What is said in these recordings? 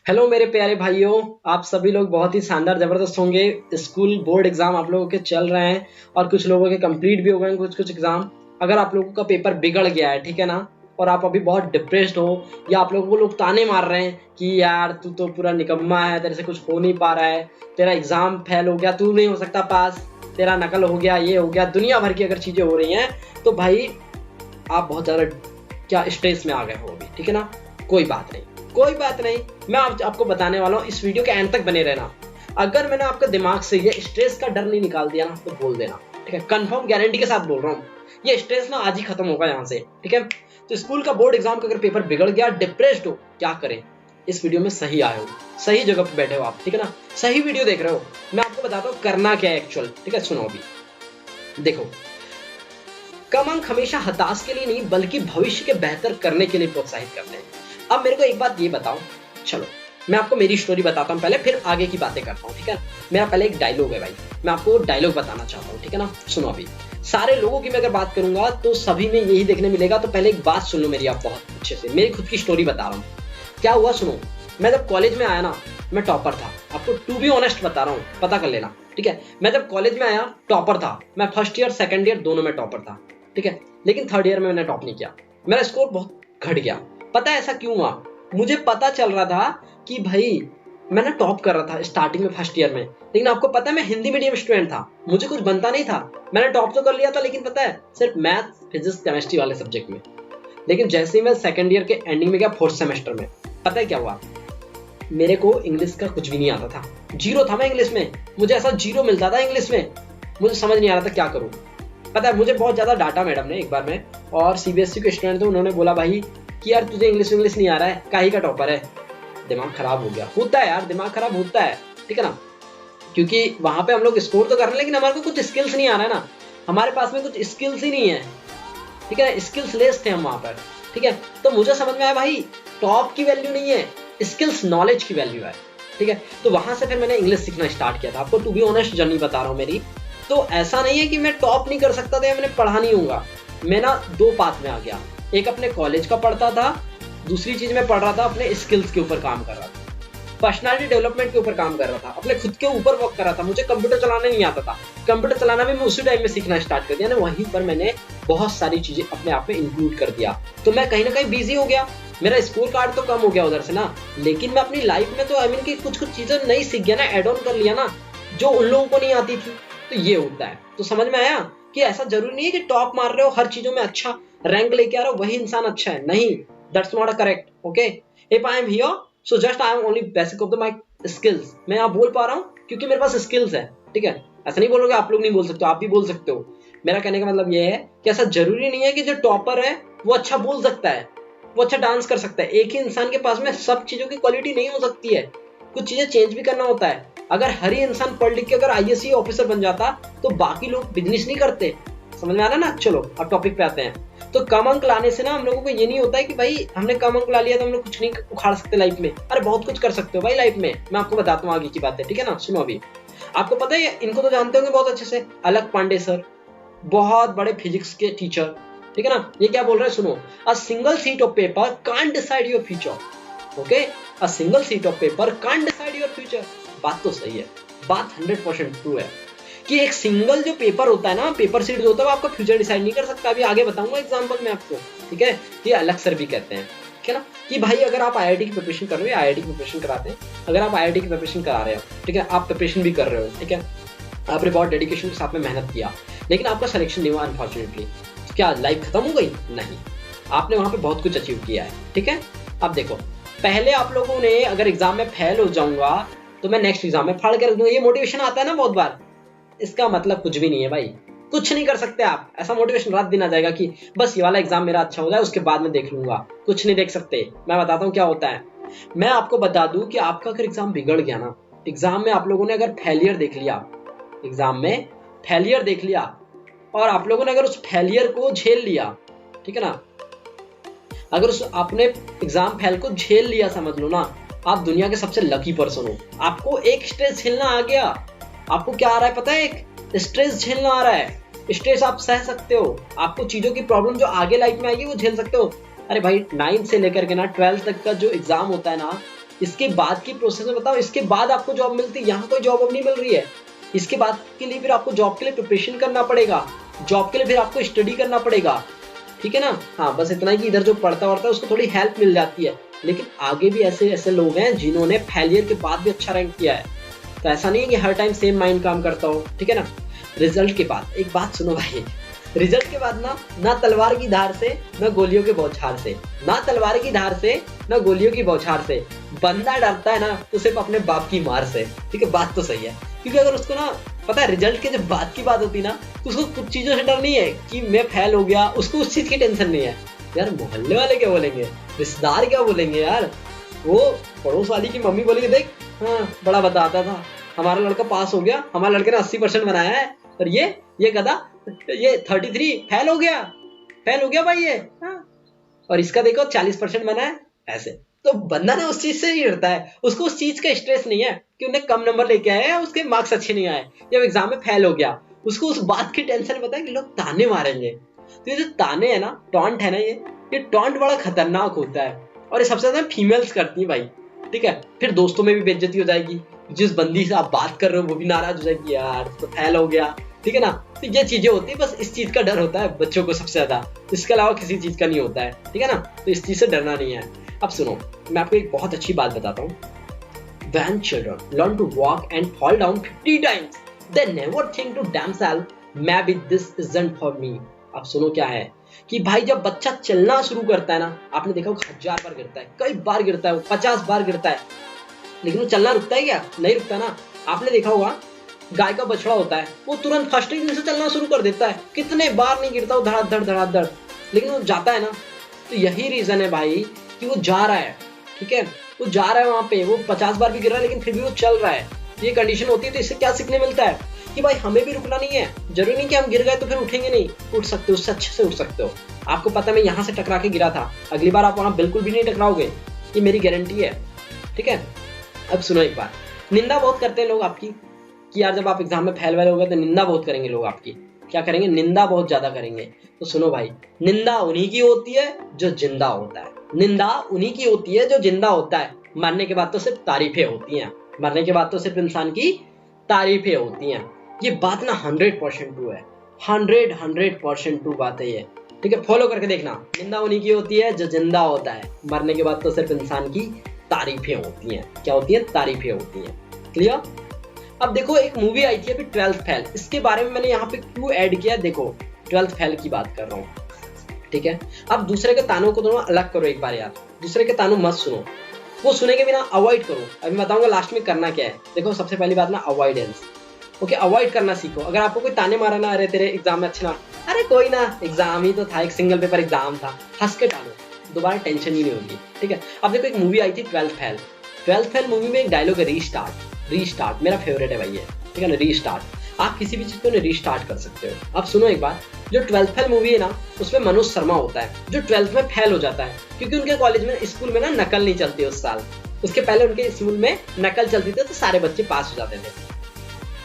Hello मेरे प्यारे भाइयों। आप सभी लोग बहुत ही शानदार जबरदस्त होंगे। स्कूल बोर्ड एग्जाम आप लोगों के चल रहे हैं और कुछ लोगों के कंप्लीट भी हो गए हैं, कुछ कुछ एग्जाम। अगर आप लोगों का पेपर बिगड़ गया है, ठीक है ना, और आप अभी बहुत डिप्रेस्ड हो, या आप लोगों को लोग ताने मार रहे हैं कि यार तू तो पूरा निकम्मा है, तेरे से कुछ हो नहीं पा रहा है, तेरा एग्जाम फेल हो गया, तू नहीं हो सकता पास, तेरा नकल हो गया, ये हो गया, दुनिया भर की अगर चीजें हो रही हैं, तो भाई आप बहुत ज्यादा क्या स्ट्रेस में आ गए हो अभी, ठीक है ना। कोई बात नहीं, कोई बात नहीं। मैं आपको बताने वाला हूँ, इस वीडियो के एंड तक बने रहना। अगर मैंने आपके दिमाग से ये स्ट्रेस का डर नहीं निकाल दिया ना, तो बोल देना, ठीक है। कंफर्म गारंटी के साथ बोल रहा हूँ, ये स्ट्रेस ना आज ही खत्म होगा यहाँ से, ठीक है। तो स्कूल का बोर्ड एग्जाम का अगर पेपर बिगड़ गया, डिप्रेस्ड हो, क्या करें, इस वीडियो में सही आए हो, सही जगह पे बैठे हो आप, ठीक है ना, सही वीडियो देख रहे हो। मैं आपको बताता हूँ करना क्या है एक्चुअल, ठीक है। सुनो अभी, देखो, कम अंक हमेशा हताश के लिए नहीं बल्कि भविष्य के बेहतर करने के लिए प्रोत्साहित करते हैं। अब मेरे को एक बात ये बताओ, चलो मैं आपको मेरी स्टोरी बताता हूँ पहले, फिर आगे की बातें करता हूँ, ठीक है। मेरा पहले एक डायलॉग है भाई, मैं आपको डायलॉग बताना चाहता हूँ, ठीक है ना। सुनो अभी, सारे लोगों की मैं अगर बात करूंगा तो सभी में यही देखने मिलेगा। तो पहले एक बात सुन लो मेरी, आप बहुत अच्छे से, मेरी खुद की स्टोरी बता रहा हूँ क्या हुआ। सुनो, मैं जब कॉलेज में आया ना, मैं टॉपर था, आपको टू बी ऑनेस्ट बता रहा हूँ, पता कर लेना, ठीक है। मैं जब कॉलेज में आया टॉपर था, मैं फर्स्ट ईयर सेकंड ईयर दोनों में टॉपर था, ठीक है। लेकिन थर्ड ईयर में मैंने टॉप नहीं किया, मेरा स्कोर बहुत घट गया। पता है ऐसा क्यों हुआ? मुझे पता चल रहा था कि भाई मैंने टॉप कर रहा था स्टार्टिंग में फर्स्ट ईयर में, लेकिन आपको पता है मैं हिंदी मीडियम स्टूडेंट था, मुझे कुछ बनता नहीं था। मैंने टॉप तो कर लिया था, लेकिन पता है सिर्फ मैथ फिजिक्स केमिस्ट्री वाले सब्जेक्ट में। लेकिन जैसे ही मैं सेकंड ईयर के एंडिंग में गया, फोर्थ सेमेस्टर में, पता है क्या हुआ, मेरे को इंग्लिश का कुछ भी नहीं आता था, जीरो था मैं इंग्लिश में। मुझे ऐसा जीरो मिलता था इंग्लिश में, मुझे समझ नहीं आ रहा था क्या करूं। पता है मुझे बहुत ज्यादा डांटा मैडम ने एक बार में, और सीबीएसई के स्टूडेंट थे, उन्होंने बोला भाई कि यार तुझे इंग्लिश नहीं आ रहा है, काहे का टॉपर है। दिमाग खराब हो गया, होता है यार, दिमाग खराब होता है, ठीक है ना। क्योंकि वहां पे हम लोग स्कोर तो कर रहे हैं, लेकिन हमारे को कुछ स्किल्स नहीं आ रहा है ना, हमारे पास में कुछ स्किल्स ही नहीं है, ठीक है। स्किल्स लेस थे हम वहां पर, ठीक है। तो मुझे समझ में आया भाई टॉप की वैल्यू नहीं है, स्किल्स नॉलेज की वैल्यू है, ठीक है। तो वहां से फिर मैंने इंग्लिश सीखना स्टार्ट किया था। आपको टू बी ऑनेस्ट जर्नी बता रहा हूँ मेरी। तो ऐसा नहीं है कि मैं टॉप नहीं कर सकता था या मैंने पढ़ा नहीं होगा, मैं ना दो पाथ में आ गया। एक अपने कॉलेज का पढ़ता था, दूसरी चीज मैं पढ़ रहा था अपने स्किल्स के ऊपर काम कर रहा था, पर्सनालिटी डेवलपमेंट के ऊपर काम कर रहा था, अपने खुद के ऊपर वर्क कर रहा था। मुझे कंप्यूटर चलाना नहीं आता था, कंप्यूटर चलाना भी मैं उसी टाइम में सीखना स्टार्ट कर दिया ना, वहीं पर मैंने बहुत सारी चीजें अपने आप में इंक्लूड कर दिया। तो मैं कहीं ना कहीं बिजी हो गया, मेरा स्कोर कार्ड तो कम हो गया उधर से ना, लेकिन मैं अपनी लाइफ में तो आई मीन की कुछ कुछ चीजें नई सीख गया ना, एड ऑन कर लिया ना, जो उन लोगों को नहीं आती थी। तो ये होता है। तो समझ में आया कि ऐसा जरूरी नहीं है कि टॉप मार रहे हो, हर चीजों में अच्छा रैंक लेके आ रहे हो वही इंसान अच्छा है, नहीं, that's not correct, okay. If I am here so just I am only basic of the my skills. मैं यहाँ बोल पा रहा हूँ क्योंकि मेरे पास स्किल्स है, ठीक है। ऐसा नहीं बोलोगे आप लोग नहीं बोल सकते, आप भी बोल सकते हो। मेरा कहने का मतलब ये है कि ऐसा जरूरी नहीं है कि जो टॉपर है वो अच्छा बोल सकता है, वो अच्छा डांस कर सकता है। एक ही इंसान के पास में सब चीजों की क्वालिटी नहीं हो सकती है, कुछ चीजें चेंज भी करना होता है। अगर हर ही इंसान पढ़ लिख के अगर आईएएस ऑफिसर बन जाता तो बाकी लोग बिजनेस नहीं करते। समझ में आ रहा ना। चलो अब टॉपिक पे आते हैं। तो कम अंक लाने से ना हम लोगों को ये नहीं होता है कि भाई हमने कम अंक ला लिया तो हम लोग कुछ नहीं उखाड़ सकते लाइफ में। अरे बहुत कुछ कर सकते हो भाई लाइफ में, मैं आपको बताता हूँ आगे की बातें, ठीक है ना। सुनो अभी, आपको पता है इनको तो जानते होंगे बहुत अच्छे से, अलक पांडे सर, बहुत बड़े फिजिक्स के टीचर, ठीक है ना। ये क्या बोल रहे हैं सुनो, a single sheet of paper can't decide your future, okay, a single sheet of paper can't decide your future. बात तो सही है, बात 100% ट्रू है कि एक सिंगल जो पेपर होता है ना, पेपर सीट होता है, वो आपका फ्यूचर डिसाइड नहीं कर सकता। अभी आगे बताऊंगा एग्जांपल में आपको, ठीक है। ये अलग सर भी कहते हैं, ठीक है ना, कि भाई अगर आप आईआईटी की प्रिपरेशन कर रहे हो, आईआईटी की प्रिपरेशन कराते हैं, अगर आप आईआईटी की प्रिपरेशन करा रहे हो, ठीक है, आप प्रिपरेशन भी कर रहे हो, ठीक है, आपने बहुत डेडिकेशन के साथ में मेहनत किया, लेकिन आपका सिलेक्शन नहीं हुआ अनफॉर्चुनेटली, तो क्या लाइफ खत्म हो गई? नहीं, आपने वहां पे बहुत कुछ अचीव किया है, ठीक है। अब देखो, पहले आप लोगों ने अगर एग्जाम में फेल हो जाऊंगा तो मैं नेक्स्ट एग्जाम में फाड़ के रख दूंगा, ये मोटिवेशन आता है ना बहुत बार, इसका मतलब कुछ भी नहीं है भाई, कुछ नहीं कर सकते आप। ऐसा मोटिवेशन रात दिन आ जाएगा कि बस ये वाला एग्जाम मेरा अच्छा हो जाए उसके बाद में देख लूंगा, कुछ नहीं देख सकते। मैं बताता हूँ क्या होता है। मैं आपको बता दूं कि आपका अगर एग्जाम बिगड़ गया ना, एग्जाम में आप लोगों ने अगर फेलियर देख लिया, एग्जाम में फेलियर देख लिया, और आप लोगों ने अगर उस फेलियर को झेल लिया, ठीक है ना, अगर उस आपने एग्जाम फेल को झेल लिया, समझ लो ना आप दुनिया के सबसे लकी पर्सन हो। आपको एक स्ट्रेस झेलना आ गया, आपको क्या आ रहा है पता है, एक स्ट्रेस झेलना आ रहा है। स्ट्रेस आप सह सकते हो, आपको चीजों की प्रॉब्लम जो आगे लाइफ में आएगी वो झेल सकते हो। अरे भाई 9th से लेकर के ना 12th तक का जो एग्जाम होता है ना, इसके बाद की प्रोसेस में बताओ, इसके बाद आपको जॉब मिलती है, यहाँ कोई जॉब अब नहीं मिल रही है। इसके बाद के लिए फिर आपको जॉब के लिए प्रिपरेशन करना पड़ेगा, जॉब के लिए फिर आपको स्टडी करना पड़ेगा, ठीक है ना। हाँ, बस इतना ही कि इधर जो पढ़ता है उसको थोड़ी हेल्प मिल जाती है, लेकिन आगे भी ऐसे ऐसे लोग हैं जिन्होंने फेलियर के बाद भी अच्छा रैंक किया है। तो ऐसा नहीं है कि हर टाइम सेम माइंड काम करता हो, ठीक है ना। रिजल्ट के बाद एक बात सुनो भाई, रिजल्ट के बाद ना तलवार की धार से ना गोलियों के बौछार से, ना तलवार की धार से ना गोलियों की बौछार से बंदा डरता है ना तो सिर्फ अपने बाप की मार से, ठीक है। बात तो सही है, क्योंकि अगर उसको ना पता है रिजल्ट के जब बात की बात होती ना तो उसको कुछ चीजों से डर नहीं है कि मैं फेल हो गया, उसको उस चीज की टेंशन नहीं है यार मोहल्ले वाले क्या बोलेंगे, रिश्तेदार क्या बोलेंगे यार, वो पड़ोस वाली की मम्मी बोलेगी देख हाँ बड़ा बताता था हमारा लड़का पास हो गया, हमारे लड़के ने 80% बनाया है, और ये गधा ये 33 फेल हो गया भाई ये, हाँ। और इसका देखो 40% बना है ऐसे। तो बंदा ना उस चीज से ही डरता है, उसको उस चीज का स्ट्रेस नहीं है कि उन्हें कम नंबर लेके आए या उसके मार्क्स अच्छे नहीं आए या एग्जाम में फेल हो गया, उसको उस बात की टेंशन पता है कि लोग ताने मारेंगे। तो ये जो ताने है ना, टॉन्ट है ना, ये टॉन्ट बड़ा खतरनाक होता है, और ये सबसे ज्यादा फीमेल्स करती है भाई, ठीक है। फिर दोस्तों में भी बेइज्जती हो जाएगी, जिस बंदी से आप बात कर रहे हो वो भी नाराज हो जाएगी यार तो फेल हो गया, ठीक है ना। तो ये चीजें होती है, बस इस चीज का डर होता है बच्चों को सबसे ज्यादा, इसके अलावा किसी चीज का नहीं होता है, ठीक है ना। तो इस चीज से डरना नहीं है। अब सुनो, मैं आपको एक बहुत अच्छी बात बताता हूँ। When children learn to walk and fall down 50 times, they never think to themselves, maybe this isn't for me. अब सुनो क्या है कि भाई जब बच्चा चलना शुरू करता है ना, आपने देखा होगा 1000 बार गिरता है, कई बार गिरता है, 50 बार गिरता है, लेकिन वो चलना रुकता है क्या? नहीं रुकता ना। आपने देखा होगा गाय का बछड़ा होता है, वो तुरंत फर्स्ट ही दिन से चलना शुरू कर देता है, कितने बार नहीं गिरता वो धड़ाधड़, लेकिन वो जाता है ना। तो यही रीजन है भाई कि वो जा रहा है, ठीक है, वो जा रहा है वहां पे, वो 50 बार भी गिर रहा है लेकिन फिर भी वो चल रहा है। ये कंडीशन होती है। तो इससे क्या सीखने मिलता है कि भाई हमें भी रुकना नहीं है, जरूरी नहीं कि हम गिर गए तो फिर उठेंगे नहीं, उठ सकते हो, उससे अच्छे से उठ सकते हो। आपको पता है मैं यहाँ से टकरा के गिरा था, अगली बार आप वहां बिल्कुल भी नहीं टकराओगे, ये मेरी गारंटी है, ठीक है। अब सुनो एक बार, निंदा बहुत करते हैं लोग आपकी कि यार जब आप एग्जाम में फेल हो गए तो निंदा बहुत करेंगे लोग आपकी, क्या करेंगे, निंदा बहुत ज्यादा करेंगे। तो सुनो भाई, निंदा उन्हीं की होती है जो जिंदा होता है, निंदा उन्हीं की होती है जो जिंदा होता है। मरने के बाद तो सिर्फ तारीफें होती हैं, मरने के बाद तो सिर्फ इंसान की तारीफें होती हैं। ये बात ना 100% ट्रू है, 100% ट्रू बात है ये, ठीक है। फॉलो करके देखना, निंदा उन्हीं की होती है जो जिंदा होता है, मरने के बाद तो सिर्फ इंसान की तारीफें होती हैं। क्या होती हैं? तारीफें होती हैं। क्लियर? अब देखो एक मूवी आई थी अभी 12th फेल, इसके बारे में मैंने यहाँ पे क्यों ऐड किया, देखो 12th फेल की बात कर रहा हूँ, ठीक है। अब दूसरे के तानों को दोनों अलग करो एक बार यार, दूसरे के तानों मत सुनो, वो सुने के बिना अवॉइड करो। अभी मैं बताऊंगा लास्ट में करना क्या है। देखो सबसे पहली बात ना अवॉइडेंस, ओके, अवॉइड करना सीखो। अगर आपको कोई ताने मारा ना, अरे तेरे एग्जाम में अच्छे ना, अरे कोई ना एग्जाम ही तो था, एक सिंगल पेपर एग्जाम था, हंस के टालो, दोबारा टेंशन ही नहीं होगी, ठीक है। अब देखो एक मूवी आई थी 12th fail, 12th fail movie में एक डायलॉग है रीस्टार्ट, मेरा फेवरेट है भाई ये, ठीक है ना, रीस्टार्ट। आप किसी भी चीज को रीस्टार्ट कर सकते हो। अब सुनो एक बात, जो 12th फेल मूवी है ना, उसमें मनोज शर्मा होता है जो 12th में फेल हो जाता है, क्योंकि उनके कॉलेज में स्कूल में ना नकल नहीं चलती उस साल, उसके पहले उनके स्कूल में नकल चलती थी तो सारे बच्चे पास हो जाते थे,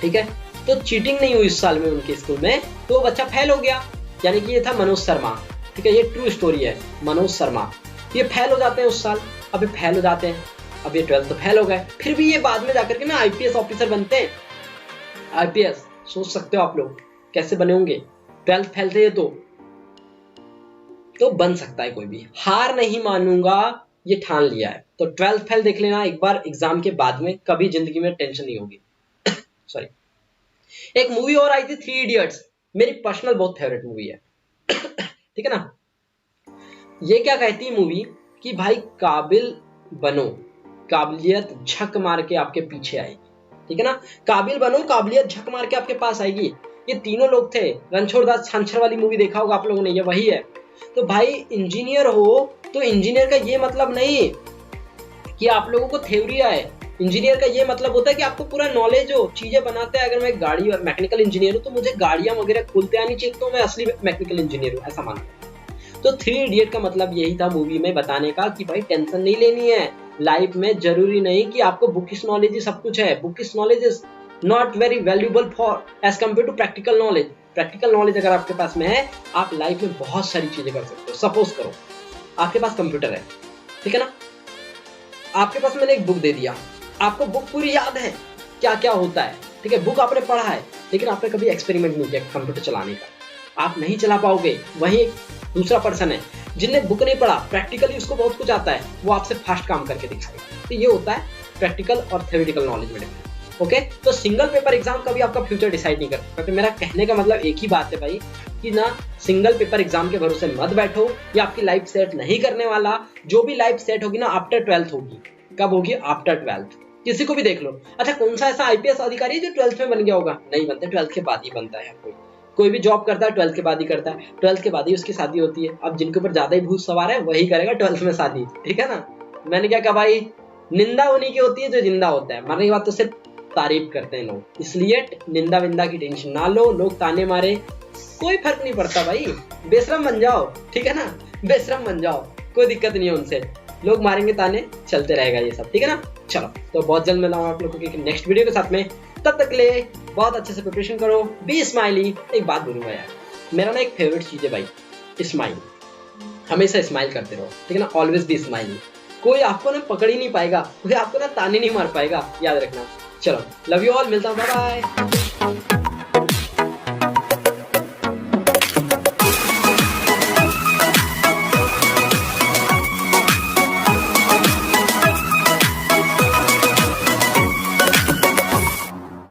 ठीक है। तो चीटिंग नहीं हुई उस साल में उनके स्कूल में, तो वो बच्चा फेल हो गया, यानी कि ये था मनोज शर्मा, ठीक है, ये ट्रू स्टोरी है। मनोज शर्मा ये फेल हो जाते हैं उस साल, अब ये फेल हो जाते हैं, अब ये 12th तो फेल हो गए, फिर भी ये बाद में जाकर के ना आईपीएस ऑफिसर बनते हैं। आईपीएस सोच सकते हो आप लोग कैसे बने होंगे, 12th फेल थे ये तो बन सकता है कोई भी, हार नहीं मानूंगा ये ठान लिया है। तो 12th फेल देख लेना एक बार एग्जाम के बाद में, कभी जिंदगी में टेंशन नहीं होगी। सॉरी। एक मूवी और आई थी 3 इडियट्स, मेरी पर्सनल बहुत फेवरेट मूवी है, ठीक है ना। ये क्या कहती है मूवी कि भाई काबिल बनो, काबिलियत झक मार के आपके पीछे आएगी, ठीक है ना। काबिल बनो, काबिलियत झक मार के आपके पास आएगी। ये तीनों लोग थे, रणछोड़ दास छाछर वाली मूवी देखा होगा आप लोगों ने, ये वही है। तो भाई इंजीनियर हो तो इंजीनियर का ये मतलब नहीं कि आप लोगों को थ्योरी आए, इंजीनियर का ये मतलब होता है कि आपको पूरा नॉलेज हो, चीजें बनाते हैं। अगर मैं गाड़ी मैकेनिकल इंजीनियर हूँ तो मुझे गाड़ियां वगैरह खुलते आनी चाहिए, तो मैं असली मैकेनिकल इंजीनियर हूँ, ऐसा मानता हूँ। तो 3 इडियट का मतलब यही था मूवी में बताने का कि भाई टेंशन नहीं लेनी है लाइफ में, जरूरी नहीं कि आपको बुकिश नॉलेज ही सब कुछ है। Bookish knowledge is not very valuable for as compare to practical knowledge. Practical knowledge अगर आपके पास में है, आप लाइफ में बहुत सारी चीजें कर सकते हो। सपोज करो आपके पास कंप्यूटर है, ठीक है ना, आपके पास मैंने एक बुक दे दिया, आपको बुक पूरी याद है क्या क्या होता है, ठीक है, बुक आपने पढ़ा है, लेकिन आपने कभी एक्सपेरिमेंट नहीं किया कंप्यूटर चलाने का, आप नहीं चला पाओगे। वहीं एक दूसरा पर्सन है जिनने बुक नहीं पढ़ा, प्रैक्टिकली उसको बहुत कुछ आता है, वो आपसे फास्ट काम करके दिखाएगा। तो ये होता है प्रैक्टिकल और थ्योरेटिकल नॉलेज में डिफरेंस। ओके, तो सिंगल पेपर एग्जाम कभी आपका फ्यूचर डिसाइड नहीं कर सकता। तो मेरा कहने का मतलब एक ही बात है भाई, कि ना सिंगल पेपर एग्जाम के भरोसे मत बैठो, ये आपकी लाइफ सेट नहीं करने वाला। जो भी लाइफ सेट होगी ना आफ्टर 12th होगी। कब होगी? After 12th। किसी को भी देख लो। अच्छा, कौन सा ऐसा आईपीएस अधिकारी है जो 12th में बन गया होगा? नहीं बनते, 12th के बाद ही बनता है। कोई भी जॉब करता है 12th के बाद ही करता है, 12th के बाद ही उसकी शादी होती है। अब जिनके ऊपर ज्यादा ही भूत सवार है वही करेगा 12th में शादी, ठीक है ना। मैंने क्या कहा भाई, निंदा उन्हीं की होती है जो जिंदा होता है, मरने के बाद तो सिर्फ तारीफ करते हैं लोग। इसलिए निंदा विंदा की टेंशन ना लो, लोग ताने मारे कोई फर्क नहीं पड़ता भाई, बेशरम बन जाओ, ठीक है ना, बेशरम बन जाओ, कोई दिक्कत नहीं है उनसे। लोग मारेंगे ताने, चलते रहेगा ये सब, ठीक है ना। चलो, तो बहुत जल्द मिला हूं आप लोगों के नेक्स्ट वीडियो के साथ में। तब तक ले बहुत अच्छे से प्रिपरेशन करो, बी स्माइली। एक बात बोलूंगा यार, मेरा ना एक फेवरेट चीज है भाई, स्माइल। हमेशा स्माइल करते रहो, ठीक है ना, ऑलवेज बी स्माइलिंग। कोई आपको ना पकड़ ही नहीं पाएगा, कोई आपको ना ताने नहीं मार पाएगा, याद रखना। चलो, लव यू ऑल, मिलता हूँ, बाय बाय।